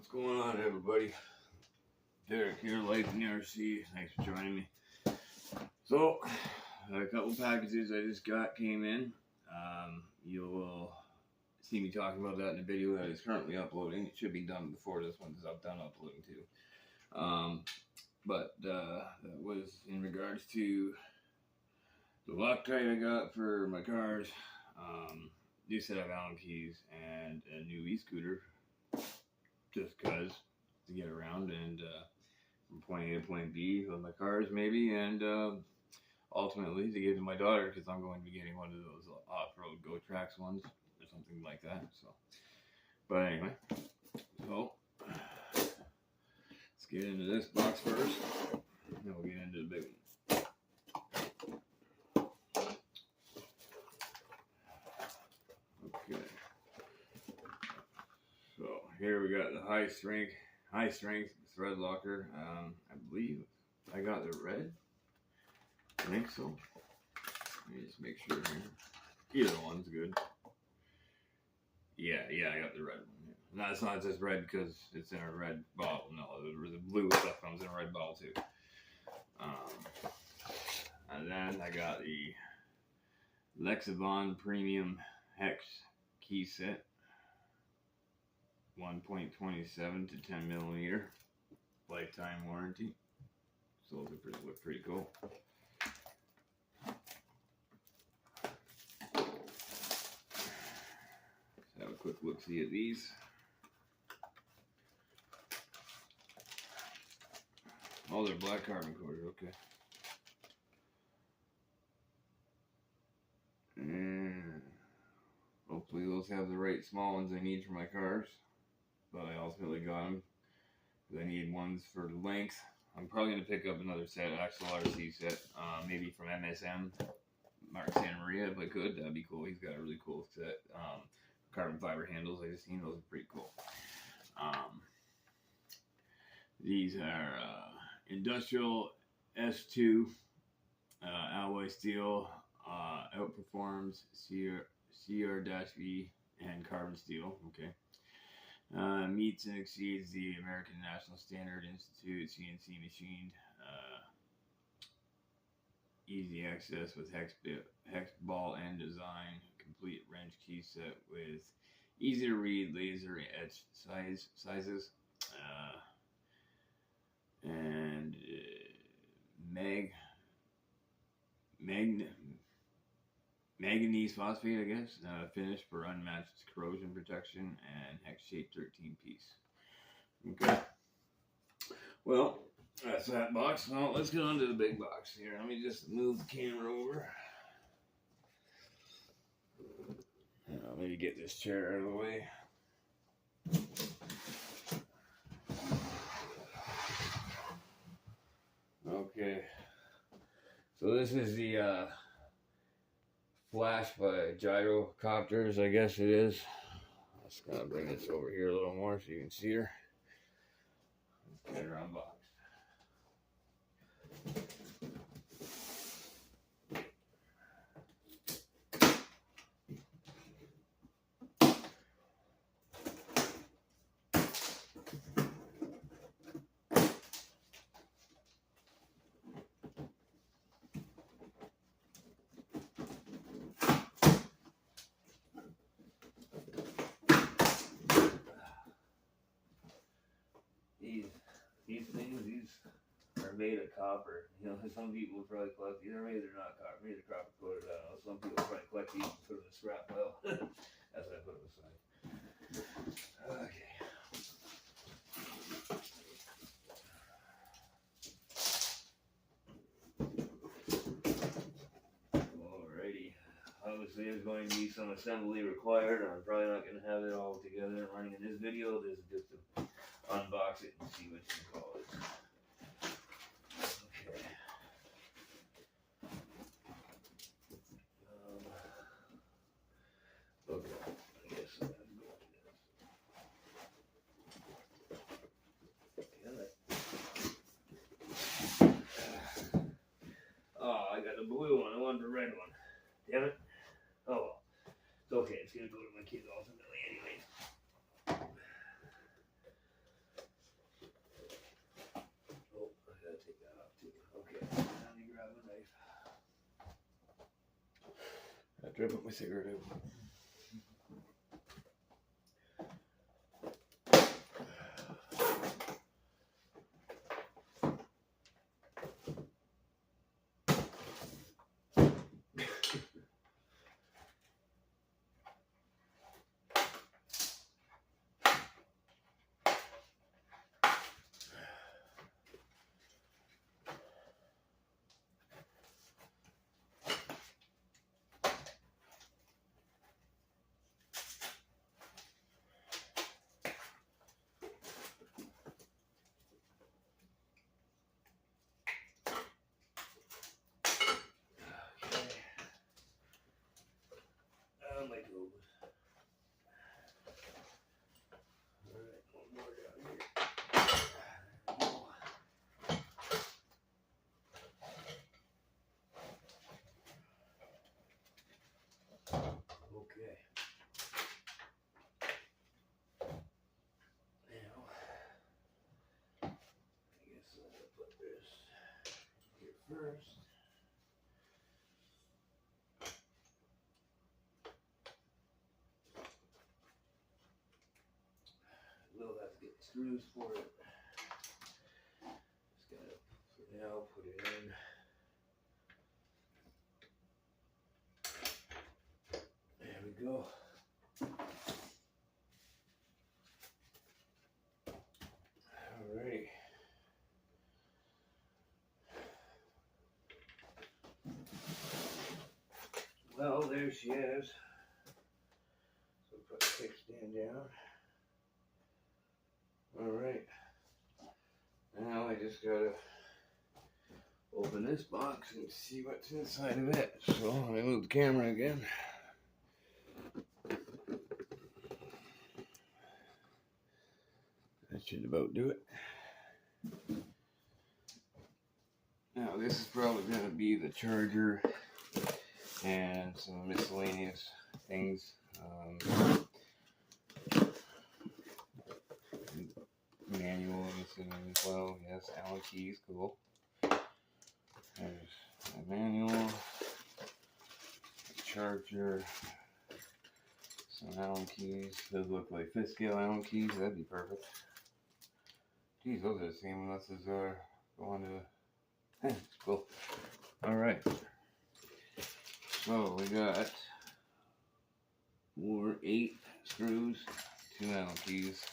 What's going on, everybody? Derek here, Life in the RC. Thanks for joining me. So, a couple packages I just got came in. You will see me talking about that in the video that is currently uploading. It should be done before this one's done uploading too. But that was in regards to the Loctite I got for my cars, new set of Allen keys, and a new e-scooter, just cause to get around and from point A to point B with my cars maybe, and ultimately to give to my daughter because I'm going to be getting one of those off-road Go Tracks ones or something like that. So, but anyway, so let's get into this box first, then we'll get into the big one. Okay, so here we got the high strength thread locker. I believe I got the red. I think so. Let me just make sure here. Either one's good. Yeah, I got the red one. No, it's not just red because it's in a red bottle. No, the blue stuff comes in a red bottle too. And then I got the Lexavon Premium Hex key set. 1.27 to 10 millimeter. Lifetime warranty. So those look pretty cool. Let's have a quick look see at these. Oh, they're black carbon coated, okay. And hopefully those have the right small ones I need for my cars. But I ultimately got them because I need ones for length. I'm probably going to pick up another set, Axel RC set, maybe from MSM, Mark Santa Maria, if I could. That'd be cool. He's got a really cool set. Carbon fiber handles. I just seen those are pretty cool. These are industrial S2 alloy steel, outperforms CR-V and carbon steel. Okay. Meets and exceeds the American National Standard Institute CNC machined. Easy access with hex ball end design. Complete wrench key set with easy to read laser etch sizes. And manganese phosphate, I guess, finish for unmatched corrosion protection, and hex shape 13 piece. Okay. Well, that's that box. Well, let's get on to the big box here. Let me just move the camera over. Maybe get this chair out of the way. Okay. So this is the Flash by Gyrocopters, I guess it is. I'm just gonna bring this over here a little more so you can see her. Get her unboxed. These are made of copper. You know, some people probably collect these. Maybe they're not copper. Maybe they're copper coated. I don't know. Some people probably collect these and put them in a scrap pile. That's why I put them aside. Okay. Alrighty. Obviously, there's going to be some assembly required. I'm probably not going to have it all together and running in this video. This is just to unbox it and see what you call it. Okay. Okay. I guess I'm going to do this. Oh, I got the blue one. I wanted the red one. Damn it. Oh well. It's okay. It's going to go to my kids ultimately anyways. after I put my cigarette out. My tools. Alright, one more down here. Okay. Now, I guess I'll put this here first. We'll have to get screws for it. Just gotta, for now, put it in. There we go. Alrighty. Well, there she is. So put the kickstand down. Alright. Now I just gotta open this box and see what's inside of it. So let me move the camera again. That should about do it. Now this is probably going to be the charger and some miscellaneous things. Manual, I'm assuming as well. Yes, Allen keys, cool. There's a manual, charger, some Allen keys. Those look like 5th scale Allen keys. That'd be perfect. Geez, those are the same unless those are going to. Cool. All right. So we got 8 screws, 2 Allen keys.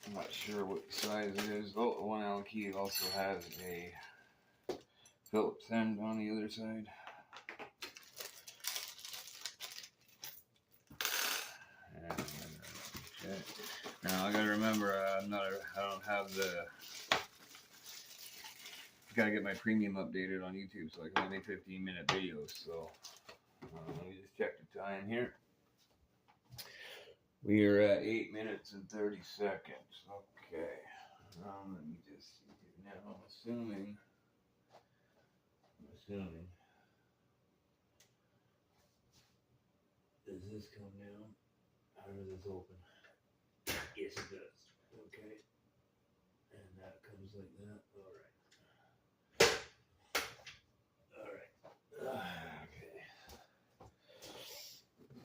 I'm not sure what size it is. Oh, one Allen key also has a Phillips end on the other side. Okay. Now I gotta remember, I don't have the. Gotta get my premium updated on YouTube, so I can only make 15-minute videos. So let me just check the time here. We are at 8 minutes and 30 seconds. Okay. Let me just see here now. I'm assuming. Does this come down? Or does this open? Yes, it does. Okay. And that comes like that. Alright. Okay.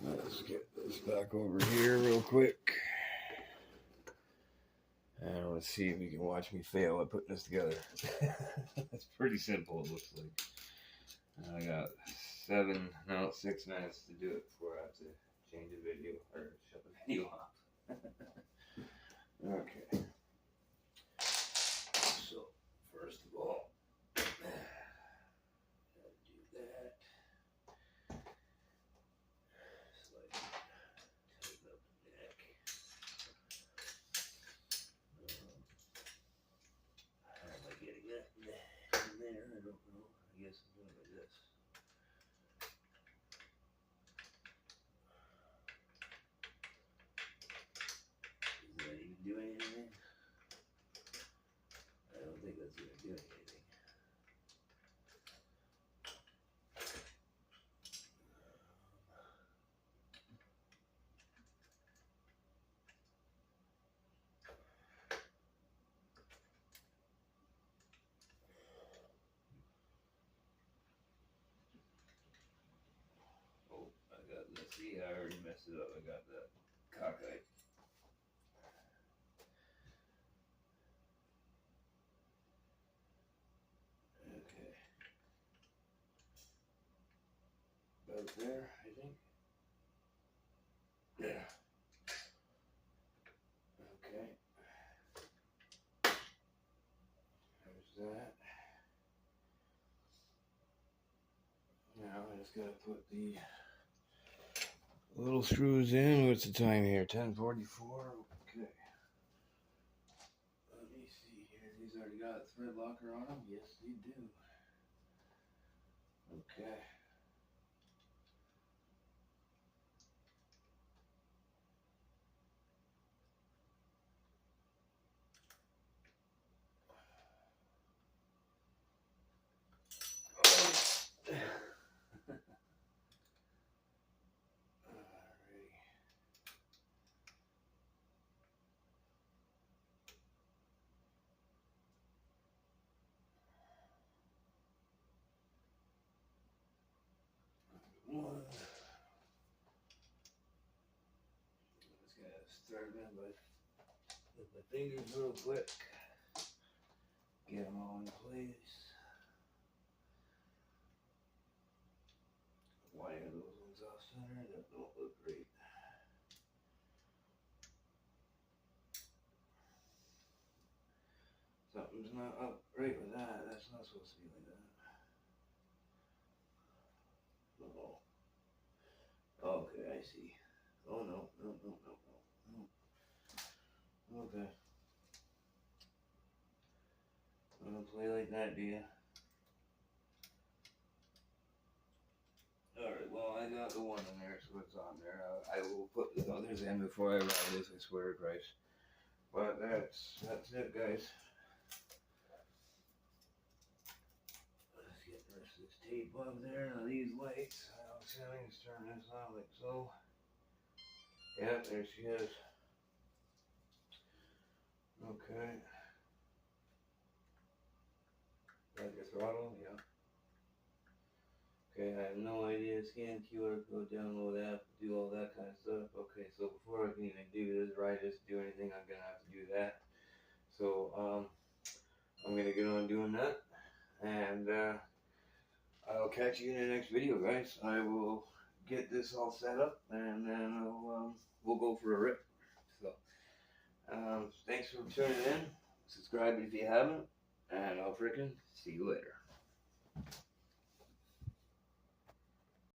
Let's get this back over here real quick. And let's see if you can watch me fail at putting this together. It's pretty simple, it looks like. I got 6 minutes to do it before I have to change the video or shut the video off. Okay. So, first of all, gotta do that. Slide, tighten up the neck. How am I getting that in there? I don't know. I guess I'm doing it like this. messed it up. I got that cockeyed. Okay. About there, I think. Yeah. Okay. There's that. Now I just gotta put the little screws in. What's the time here? 10:44. Okay. Let me see here. These already got a thread locker on them. Yes, they do. Okay. One. Just gotta start them with my fingers real quick. Get them all in place. Why are those ones off center? That don't look great. Something's not up right with that. That's not supposed to be like that. Oh. Okay, I see. Oh no, no, no, no, no. Okay. I'm gonna play like that, do ya? Alright, well, I got the one in there, so it's on there. I will put the others in before I ride this, I swear to Christ. But that's it, guys. Let's get the rest of this tape up there. Now these lights, I'll see if I can turn this on like so. Yeah, there she is. Okay. Got your throttle, yeah. Okay, I have no idea. Scan QR code, download app, do all that kind of stuff. Okay, so before I can even do this, ride this, do anything, I'm gonna have to do that. So, I'm gonna get on doing that. And, I'll catch you in the next video, guys. I will get this all set up, and then we'll go for a rip. So, thanks for tuning in. Subscribe if you haven't, and I'll freaking see you later.